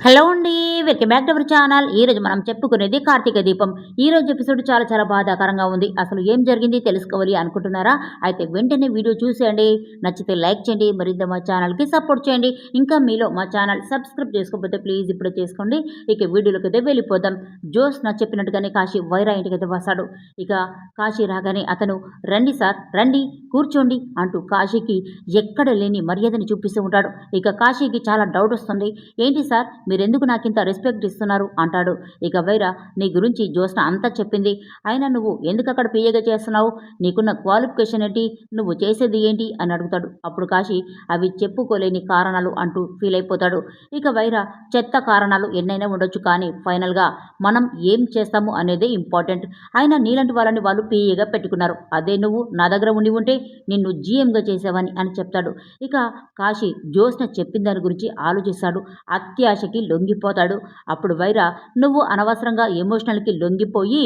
Hello అండి. Welcome back to our channel. ఈరోజు మనం చెప్పుకునేది కార్తీక దీపం. ఈరోజు ఎపిసోడ్ చాలా చాలా బాధాకరంగా ఉంది. అసలు ఏం జరిగింది తెలుసుకోవాలి అనుకుంటున్నారా? అయితే వెంటనే వీడియో చూసేయండి. నచ్చితే లైక్ చేయండి. మరింత మా ఛానల్కి సపోర్ట్ చేయండి. ఇంకా మీలో మా ఛానల్ సబ్స్క్రైబ్ చేసుకోకపోతే ప్లీజ్ ఇప్పుడే చేసుకోండి. ఇక వీడియోలోకి అయితే వెళ్ళిపోదాం. జోస్ నా చెప్పినట్టుగానే కాశీ వైరా ఇంటికైతే వస్తాడు. ఇక కాశీ రాగానే అతను రండి సార్ రండి కూర్చోండి అంటూ కాశీకి ఎక్కడ లేని మర్యాదని చూపిస్తూ ఉంటాడు. ఇక కాశీకి చాలా డౌట్ వస్తుంది. ఏంటి సార్ మీరెందుకు నాకింత రెస్పెక్ట్ ఇస్తున్నారు అంటాడు. ఇక వైరా నీ గురించి జ్యోత్స్న అంతా చెప్పింది. అయినా నువ్వు ఎందుకు అక్కడ పిఏగా చేస్తున్నావు? నీకున్న క్వాలిఫికేషన్ ఏంటి? నువ్వు చేసేది ఏంటి అని అడుగుతాడు. అప్పుడు కాశీ అవి చెప్పుకోలేని కారణాలు అంటూ ఫీల్ అయిపోతాడు. ఇక వైరా చెత్త కారణాలు ఎన్నైనా ఉండొచ్చు, కానీ ఫైనల్గా మనం ఏం చేస్తాము అనేదే ఇంపార్టెంట్. అయినా నీలాంటి వాళ్ళని వాళ్ళు పిఏగా పెట్టుకున్నారు. అదే నువ్వు నా దగ్గర ఉండి ఉంటే నిన్ను జీఎంగా చేసేవని అని చెప్తాడు. ఇక కాశీ జ్యోత్స్న చెప్పిన దాని గురించి ఆలోచిస్తాడు. అత్యాశకి లొంగిపోతాడు. అప్పుడు వైరా నువ్వు అనవసరంగా ఎమోషనల్కి లొంగిపోయి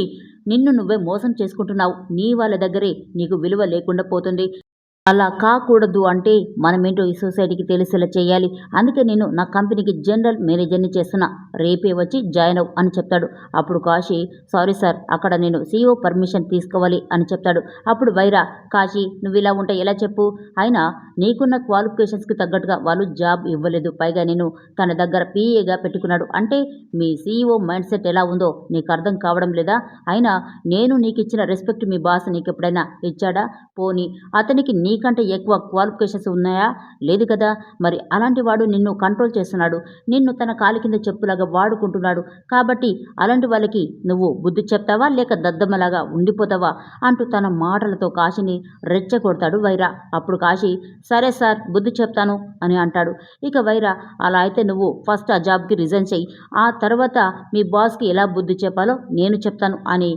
నిన్ను నువ్వే మోసం చేసుకుంటున్నావు. నీ వాళ్ళ దగ్గరే నీకు విలువ లేకుండా పోతుంది. అలా కాకూడదు అంటే మనమేంటో ఈ సొసైటీకి తెలిసేలా చేయాలి. అందుకే నేను నా కంపెనీకి జనరల్ మేనేజర్ని చేస్తున్నా. రేపే వచ్చి జాయిన్ అవ్వు అని చెప్తాడు. అప్పుడు కాశీ సారీ సార్ అక్కడ నేను CEO పర్మిషన్ తీసుకోవాలి అని చెప్తాడు. అప్పుడు వైరా కాశీ నువ్వు ఇలా ఉంటే ఎలా చెప్పు? అయినా నీకున్న క్వాలిఫికేషన్స్కి తగ్గట్టుగా వాళ్ళు జాబ్ ఇవ్వలేదు. పైగా నేను తన దగ్గర PAగా పెట్టుకున్నాడు. అంటే మీ CEO మైండ్ సెట్ ఎలా ఉందో నీకు అర్థం కావడం లేదా? అయినా నేను నీకు ఇచ్చిన రెస్పెక్ట్ మీ బాస్ నీకు ఎప్పుడైనా ఇచ్చాడా? పోనీ అతనికి నీకంటే ఎక్కువ క్వాలిఫికేషన్స్ ఉన్నాయా? లేదు కదా. మరి అలాంటి వాడు నిన్ను కంట్రోల్ చేస్తున్నాడు. నిన్ను తన కాలి కింద చెప్పులాగా వాడుకుంటున్నాడు. కాబట్టి అలాంటి వాళ్ళకి నువ్వు బుద్ధి చెప్తావా లేక దద్దమ్మలాగా ఉండిపోతావా అంటూ తన మాటలతో కాశీని రెచ్చగొడతాడు వైరా. అప్పుడు కాశీ సరే సార్ బుద్ధి చెప్తాను అని అంటాడు. ఇక వైరా అలా అయితే నువ్వు ఫస్ట్ ఆ జాబ్కి రిజైన్ చెయ్యి, ఆ తర్వాత మీ బాస్కి ఎలా బుద్ధి చెప్పాలో నేను చెప్తాను అని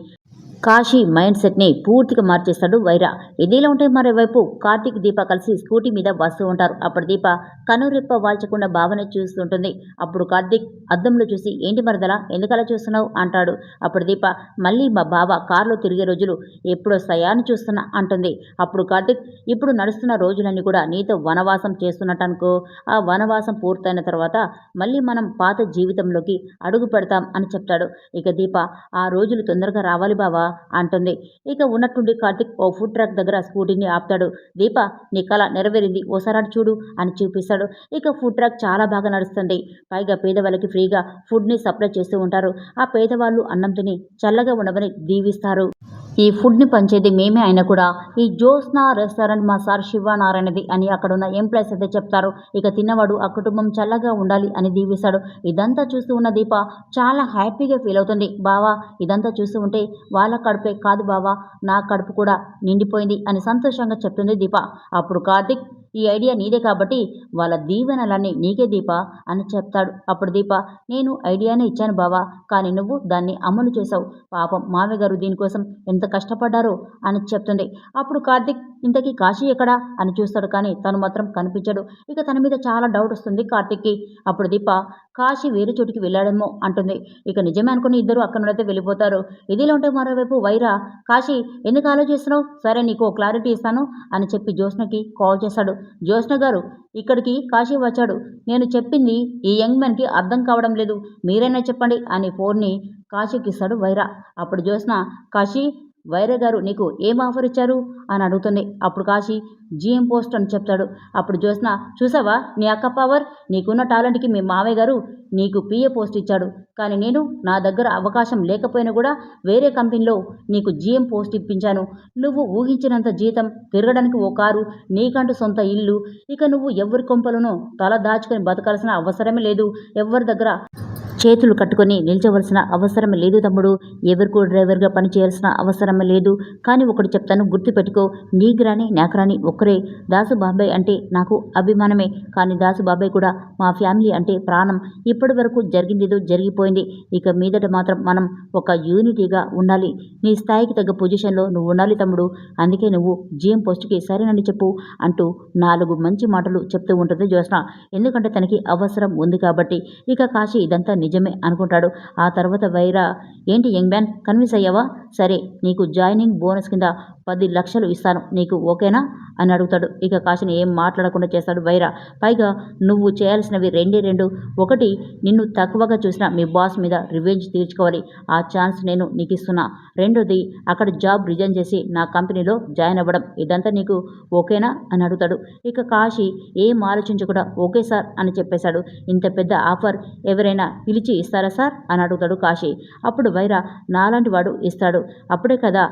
కాశీ మైండ్ సెట్ని పూర్తిగా మార్చేస్తాడు వైరా. ఇదిలా ఉంటే మరోవైపు కార్తీక్ దీప కలిసి స్కూటీ మీద వస్తూ ఉంటారు. అప్పుడు దీప కనురెప్ప వాల్చకుండా భావన చూస్తుంటుంది. అప్పుడు కార్తీక్ అద్దంలో చూసి ఏంటి మరదలా ఎందుకలా చూస్తున్నావు అంటాడు. అప్పుడు దీప మళ్ళీ మా బావ కారులో తిరిగే రోజులు ఎప్పుడొస్తాయా అని చూస్తున్నా అంటుంది. అప్పుడు కార్తీక్ ఇప్పుడు నడుస్తున్న రోజులన్నీ కూడా నీతో వనవాసం చేస్తున్నట్టు అనుకో. ఆ వనవాసం పూర్తయిన తర్వాత మళ్ళీ మనం పాత జీవితంలోకి అడుగు పెడతాం అని చెప్తాడు. ఇక దీప ఆ రోజులు తొందరగా రావాలి బావా అంటుంది. ఇక ఉన్నట్టుండి కార్తీక్ ఓ ఫుడ్ ట్రక్ దగ్గర స్కూటీని ఆపుతాడు. దీప నీ కళ నెరవేరింది, ఓసారి చూడు అని చూపిస్తాడు. ఇక ఫుడ్ ట్రక్ చాలా బాగా నడుస్తుంది. పైగా పేదవాళ్ళకి ఫ్రీగా ఫుడ్ని సప్లై చేస్తూ ఉంటారు. ఆ పేదవాళ్ళు అన్నం తిని చల్లగా ఉండమని దీవిస్తారు. ఈ ఫుడ్ని పంచేది మేమే అయినా కూడా ఈ జ్యోత్స్న రెస్టారెంట్ మా సార్ శివనారాయణది అని అక్కడ ఉన్న ఎంప్లాయీస్ అయితే చెప్తారు. ఇక తిన్నవాడు ఆ కుటుంబం చల్లగా ఉండాలి అని దీవిస్తాడు. ఇదంతా చూస్తూ ఉన్న దీప చాలా హ్యాపీగా ఫీల్ అవుతుంది. బావా ఇదంతా చూస్తూ ఉంటే వాళ్ళ కడుపే కాదు బావా నా కడుపు కూడా నిండిపోయింది అని సంతోషంగా చెప్తుంది దీప. అప్పుడు కార్తీక్ ఈ ఐడియా నీదే కాబట్టి వాళ్ళ దీవెనలన్నీ నీకే దీప అని చెప్తాడు. అప్పుడు దీప నేను ఐడియానే ఇచ్చాను బావా, కానీ నువ్వు దాన్ని అమలు చేసావు. పాపం మామయ్య గారు దీనికోసం ఎంత కష్టపడ్డారో అని చెప్తుంది. అప్పుడు కార్తీక్ ఇంతకీ కాశీ ఎక్కడా అని చూస్తాడు, కానీ తను మాత్రం కనిపించడు. ఇక తన మీద చాలా డౌట్ వస్తుంది కార్తీక్కి. అప్పుడు దీప కాశీ వేరే చోటికి వెళ్ళాడేమో అంటుంది. ఇక నిజమే అనుకుని ఇద్దరు అక్కడ నుండైతే వెళ్ళిపోతారు. ఇదిలో ఉంటే మరోవైపు వైరా కాశీ ఎందుకు ఆలోచిస్తున్నావు, సరే నీకు క్లారిటీ ఇస్తాను అని చెప్పి జ్యోత్స్నకి కాల్ చేశాడు. జ్యోత్స్న గారు ఇక్కడికి కాశీ వచ్చాడు, నేను చెప్పింది ఈ యంగ్ మ్యాన్కి అర్థం కావడం లేదు, మీరైనా చెప్పండి అని ఫోన్ని కాశీకి ఇస్తాడు వైరా. అప్పుడు జ్యోత్స్న కాశీ వైరా గారు నీకు ఏం ఆఫర్ ఇచ్చారు అని అడుగుతుంది. అప్పుడు కాశీ GM పోస్ట్ అని చెప్తాడు. అప్పుడు జ్యోత్స్న చూసావా నీ అక్క పవర్, నీకున్న టాలెంట్కి మీ మావయ్య గారు నీకు PA పోస్ట్ ఇచ్చాడు, కానీ నేను నా దగ్గర అవకాశం లేకపోయినా కూడా వేరే కంపెనీలో నీకు GM పోస్ట్ ఇప్పించాను. నువ్వు ఊహించినంత జీతం, తిరగడానికి ఓ కారు, నీకంటూ సొంత ఇల్లు. ఇక నువ్వు ఎవరి కొంపలను తల దాచుకొని బతకాల్సిన అవసరమే లేదు. ఎవరి దగ్గర చేతులు కట్టుకొని నిల్చవలసిన అవసరం లేదు తమ్ముడు. ఎవరికో డ్రైవర్గా పనిచేయాల్సిన అవసరం లేదు. కానీ ఒకటి చెప్తాను గుర్తుపెట్టుకో, నీకు రాని నాకు రాని ఒక్కరే. దాసు బాబాయ్ అంటే నాకు అభిమానమే, కానీ దాసు బాబాయ్ కూడా మా ఫ్యామిలీ అంటే ప్రాణం. ఇప్పటి వరకు జరిగిందేదో జరిగిపోయింది. ఇక మీదట మాత్రం మనం ఒక యూనిటీగా ఉండాలి. నీ స్థాయికి తగ్గ పొజిషన్లో నువ్వు ఉండాలి తమ్ముడు. అందుకే నువ్వు GM పోస్ట్కి సరేనండి చెప్పు అంటూ 4 మంచి మాటలు చెప్తూ ఉంటుంది జ్యోత్స్న. ఎందుకంటే తనకి అవసరం ఉంది కాబట్టి. ఇక కాశీ ఇదంతా నిజమే అనుకుంటాడు. ఆ తర్వాత వైరా, ఏంటి యంగ్ మ్యాన్ కన్విన్స్ అయ్యావా? సరే, నీకు జాయినింగ్ బోనస్ కింద 10,00,000 ఇస్తాను, నీకు ఓకేనా అని అడుగుతాడు. ఇక కాశీని ఏం మాట్లాడకుండా చేస్తాడు వైరా. పైగా నువ్వు చేయాల్సినవి రెండే రెండు. ఒకటి, నిన్ను తక్కువగా చూసిన మీ బాస్ మీద రివెంజ్ తీర్చుకోవాలి. ఆ ఛాన్స్ నేను నీకు ఇస్తున్నా. రెండోది, అక్కడ జాబ్ రిజైన్ చేసి నా కంపెనీలో జాయిన్ అవ్వడం. ఇదంతా నీకు ఓకేనా అని అడుగుతాడు. ఇక కాశీ ఏం ఆలోచించకుండా ఓకే సార్ అని చెప్పేశాడు. ఇంత పెద్ద ఆఫర్ ఎవరైనా పిలిచి ఇస్తారా సార్ అని అడుగుతాడు కాశీ. అప్పుడు వైరా, నాలాంటి వాడు ఇస్తాడు. అప్పుడే కదా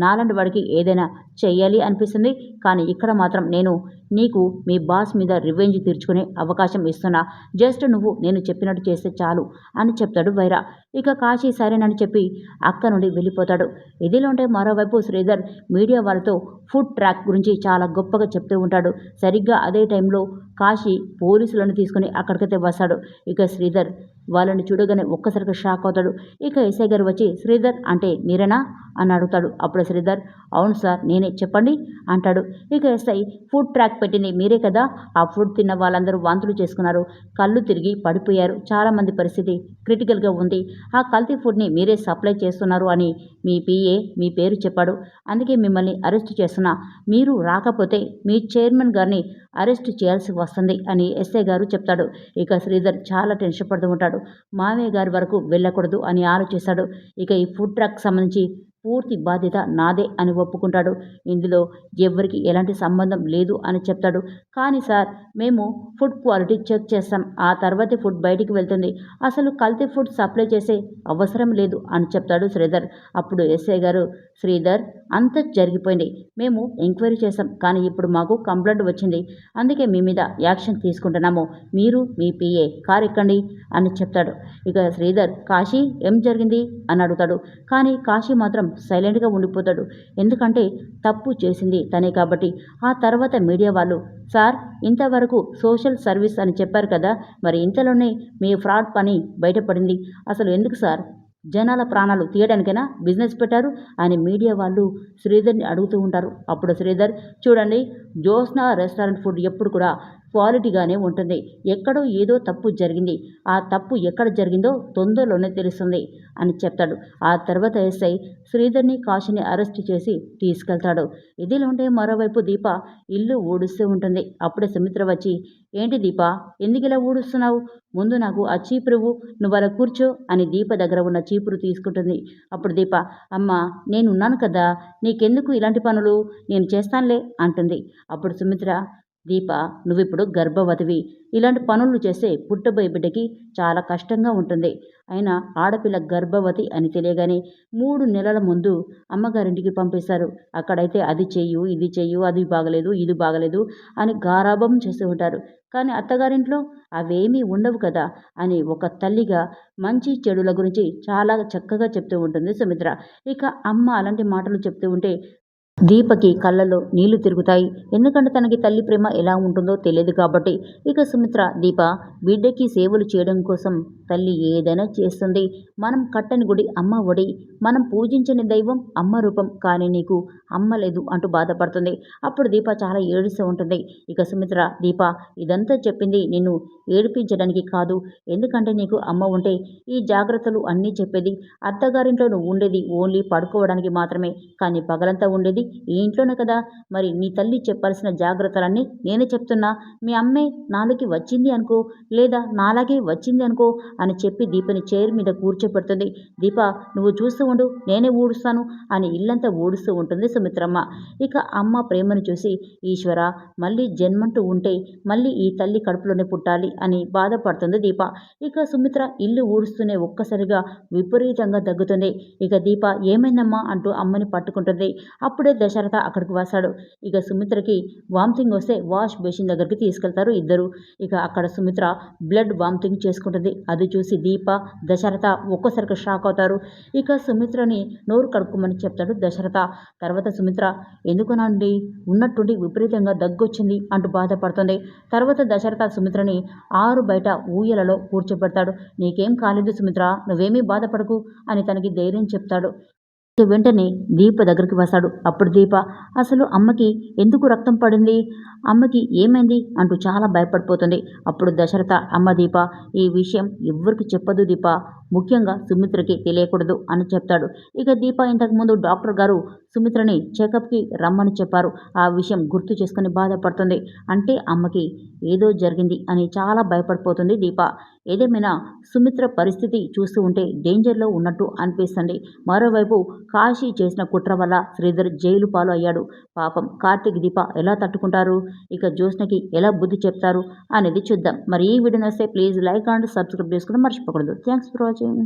నాలాంటి వాడికి ఏదైనా చెయ్యాలి అనిపిస్తుంది. కానీ ఇక్కడ మాత్రం నేను నీకు మీ బాస్ మీద రివెంజ్ తీర్చుకునే అవకాశం ఇస్తున్నా. జస్ట్ నువ్వు నేను చెప్పినట్టు చేస్తే చాలు అని చెప్తాడు వైరా. ఇక కాశీ సరేనని చెప్పి అక్క నుండి వెళ్ళిపోతాడు. ఇదిలో ఉంటే మరోవైపు శ్రీధర్ మీడియా వాళ్ళతో ఫుడ్ ట్రాక్ గురించి చాలా గొప్పగా చెప్తూ ఉంటాడు. సరిగ్గా అదే టైంలో కాశీ పోలీసులను తీసుకుని అక్కడికైతే వస్తాడు. ఇక శ్రీధర్ వాళ్ళని చూడగానే ఒక్కసారిగా షాక్ అవుతాడు. ఇక ఎస్ఐ గారు వచ్చి, శ్రీధర్ అంటే మీరేనా అని అడుగుతాడు. అప్పుడు శ్రీధర్, అవును సార్ నేనే, చెప్పండి అంటాడు. ఇక ఎస్ఐ, ఫుడ్ ట్రాక్ పెట్టింది మీరే కదా? ఆ ఫుడ్ తిన్న వాళ్ళందరూ వాంతులు చేసుకున్నారు, కళ్ళు తిరిగి పడిపోయారు, చాలామంది పరిస్థితి క్రిటికల్గా ఉంది. ఆ కల్తీ ఫుడ్ని మీరే సప్లై చేస్తున్నారు అని మీ పిఏ మీ పేరు చెప్పాడు. అందుకే మిమ్మల్ని అరెస్ట్ చేస్తున్నా. మీరు రాకపోతే మీ చైర్మన్ గారిని అరెస్ట్ చేయాల్సి వస్తుంది అని ఎస్ఐ గారు చెప్తాడు. ఇక శ్రీధర్ చాలా టెన్షన్ పడుతూ ఉంటాడు. మామయ్య గారి వరకు వెళ్ళకూడదు అని ఆలోచిస్తాడు. ఇక ఈ ఫుడ్ ట్రక్ సంబంధించి పూర్తి బాధ్యత నాదే అని ఒప్పుకుంటాడు. ఇందులో ఎవ్వరికి ఎలాంటి సంబంధం లేదు అని చెప్తాడు. కానీ సార్, మేము ఫుడ్ క్వాలిటీ చెక్ చేస్తాం, ఆ తర్వాతే ఫుడ్ బయటికి వెళ్తుంది. అసలు కల్తీ ఫుడ్ సప్లై చేసే అవసరం లేదు అని చెప్తాడు శ్రీధర్. అప్పుడు ఎస్ఐ గారు, శ్రీధర్, అంతా జరిగిపోయింది, మేము ఎంక్వైరీ చేసాం, కానీ ఇప్పుడు మాకు కంప్లైంట్ వచ్చింది, అందుకే మీ మీద యాక్షన్ తీసుకుంటున్నాము. మీరు మీ పిఏ కారు ఎక్కండి అని చెప్తాడు. ఇక శ్రీధర్, కాశీ ఏం జరిగింది అని అడుగుతాడు. కానీ కాశీ మాత్రం సైలెంట్గా ఉండిపోతాడు. ఎందుకంటే తప్పు చేసింది తనే కాబట్టి. ఆ తర్వాత మీడియా వాళ్ళు, సార్ ఇంతవరకు సోషల్ సర్వీస్ అని చెప్పారు కదా, మరి ఇంతలోనే మీ ఫ్రాడ్ పని బయటపడింది. అసలు ఎందుకు సార్, జనాల ప్రాణాలు తీయడానికైనా బిజినెస్ పెట్టారు అని మీడియా వాళ్ళు శ్రీధర్ని అడుగుతూ ఉంటారు. అప్పుడు శ్రీధర్, చూడండి, జ్యోత్స్న రెస్టారెంట్ ఫుడ్ ఎప్పుడు కూడా క్వాలిటీగానే ఉంటుంది. ఎక్కడో ఏదో తప్పు జరిగింది, ఆ తప్పు ఎక్కడ జరిగిందో తొందరలోనే తెలుస్తుంది అని చెప్తాడు. ఆ తర్వాత ఎస్ఐ శ్రీధర్ని కాశీని అరెస్ట్ చేసి తీసుకెళ్తాడు. ఇదిలోంటే మరోవైపు దీప ఇల్లు ఊడుస్తూ ఉంటుంది. అప్పుడే సుమిత్ర వచ్చి, ఏంటి దీప, ఎందుకు ఇలా ఊడుస్తున్నావు? ముందు నాకు ఆ చీపురువు, నువ్వు అలా కూర్చో అని దీప దగ్గర ఉన్న చీపురు తీసుకుంటుంది. అప్పుడు దీప, అమ్మ నేనున్నాను కదా, నీకెందుకు ఇలాంటి పనులు, నేను చేస్తానులే అంటుంది. అప్పుడు సుమిత్ర, దీప నువ్విప్పుడు గర్భవతివి, ఇలాంటి పనులు చేస్తే పుట్టబోయే బిడ్డకి చాలా కష్టంగా ఉంటుంది. అయినా ఆడపిల్ల గర్భవతి అని తెలియగానే 3 నెలల ముందు అమ్మగారింటికి పంపిస్తారు. అక్కడైతే అది చెయ్యు, ఇది చెయ్యు, అది బాగలేదు, ఇది బాగలేదు అని గారాబం చేస్తూ ఉంటారు. కానీ అత్తగారింట్లో అవేమీ ఉండవు కదా అని ఒక తల్లిగా మంచి చెడుల గురించి చాలా చక్కగా చెప్తూ ఉంటుంది సుమిత్ర. ఇక అమ్మ అలాంటి మాటలు చెప్తూ ఉంటే దీపకి కళ్ళల్లో నీళ్లు తిరుగుతాయి. ఎందుకంటే తనకి తల్లి ప్రేమ ఎలా ఉంటుందో తెలియదు కాబట్టి. ఇక సుమిత్ర, దీప బిడ్డకి సేవలు చేయడం కోసం తల్లి ఏదైనా చేస్తుంది. మనం కట్టని గుడి అమ్మ ఒడి, మనం పూజించని దైవం అమ్మ రూపం, కానీ నీకు అమ్మ లేదు అంటూ బాధపడుతుంది. అప్పుడు దీప చాలా ఏడుస్తూ ఉంటుంది. ఇక సుమిత్ర, దీప ఇదంతా చెప్పింది నిన్ను ఏడిపించడానికి కాదు, ఎందుకంటే నీకు అమ్మ ఉంటే ఈ జాగ్రత్తలు అన్నీ చెప్పేది. అత్తగారింట్లో నువ్వు ఉండేది ఓన్లీ పడుకోవడానికి మాత్రమే, కానీ పగలంతా ఉండేది ఈ ఇంట్లోనే కదా. మరి నీ తల్లి చెప్పాల్సిన జాగ్రత్తలన్నీ నేనే చెప్తున్నా. మీ అమ్మే నాలోకి వచ్చింది అనుకో, లేదా నాలాగే వచ్చింది అనుకో అని చెప్పి దీపని చైర్ మీద కూర్చోపెడుతుంది. దీప నువ్వు చూస్తూ ఉండు, నేనే ఊడుస్తాను అని ఇల్లంతా ఊడుస్తూ ఉంటుంది సుమిత్రమ్మ. ఇక అమ్మ ప్రేమను చూసి, ఈశ్వర, మళ్ళీ జన్మంటూ ఉంటే మళ్ళీ ఈ తల్లి కడుపులోనే పుట్టాలి అని బాధపడుతుంది దీప. ఇక సుమిత్ర ఇల్లు ఊడుస్తూనే ఒక్కసారిగా విపరీతంగా దగ్గుతుంది. ఇక దీప ఏమైందమ్మా అంటూ అమ్మని పట్టుకుంటుంది. అప్పుడే దశరథ అక్కడికి వస్తాడు. ఇక సుమిత్రకి వామిటింగ్ వస్తే వాష్ బేసిన్ దగ్గరికి తీసుకెళ్తారు ఇద్దరు. ఇక అక్కడ సుమిత్ర బ్లడ్ వామిటింగ్ చేసుకుంటుంది. అది చూసి దీప, దశరథ ఒక్కసారిగా షాక్ అవుతారు. ఇక సుమిత్రని నోరు కడుక్కోమని చెప్తాడు దశరథ. తర్వాత సుమిత్ర, ఎందుకనండి ఉన్నట్టుండి విపరీతంగా దగ్గొచ్చింది అంటూ బాధపడుతుంది. తర్వాత దశరథ సుమిత్రని ఆరు బయట ఊయలలో కూర్చోబెడతాడు. నీకేం కాలేదు సుమిత్ర, నువ్వేమీ బాధపడకు అని తనకి ధైర్యం చెప్తాడు. వెంటనే దీప దగ్గరికి వస్తాడు. అప్పుడు దీప, అసలు అమ్మకి ఎందుకు రక్తం పడింది, అమ్మకి ఏమైంది అంటూ చాలా భయపడిపోతుంది. అప్పుడు దశరథ, అమ్మ దీప, ఈ విషయం ఎవ్వరికి చెప్పదు దీప, ముఖ్యంగా సుమిత్రకి తెలియకూడదు అని చెప్తాడు. ఇక దీప ఇంతకుముందు డాక్టర్ గారు సుమిత్రని చెకప్కి రమ్మని చెప్పారు. ఆ విషయం గుర్తు చేసుకుని బాధపడుతుంది. అంటే అమ్మకి ఏదో జరిగింది అని చాలా భయపడిపోతుంది దీప. ఏదేమైనా సుమిత్ర పరిస్థితి చూస్తూ ఉంటే డేంజర్లో ఉన్నట్టు అనిపిస్తుంది. మరోవైపు కాశీ చేసిన కుట్ర వల్ల శ్రీధర్ జైలు పాలు అయ్యాడు. పాపం కార్తీక్, దీప ఎలా తట్టుకుంటారు, ఇక జ్యోత్స్నకి ఎలా బుద్ధి చెప్తారు అనేది చూద్దాం. మరి ఈ వీడియో నచ్చితే ప్లీజ్ లైక్ అండ్ సబ్స్క్రైబ్ చేసుకోవడం మర్చిపోకూడదు. Thanks for watching.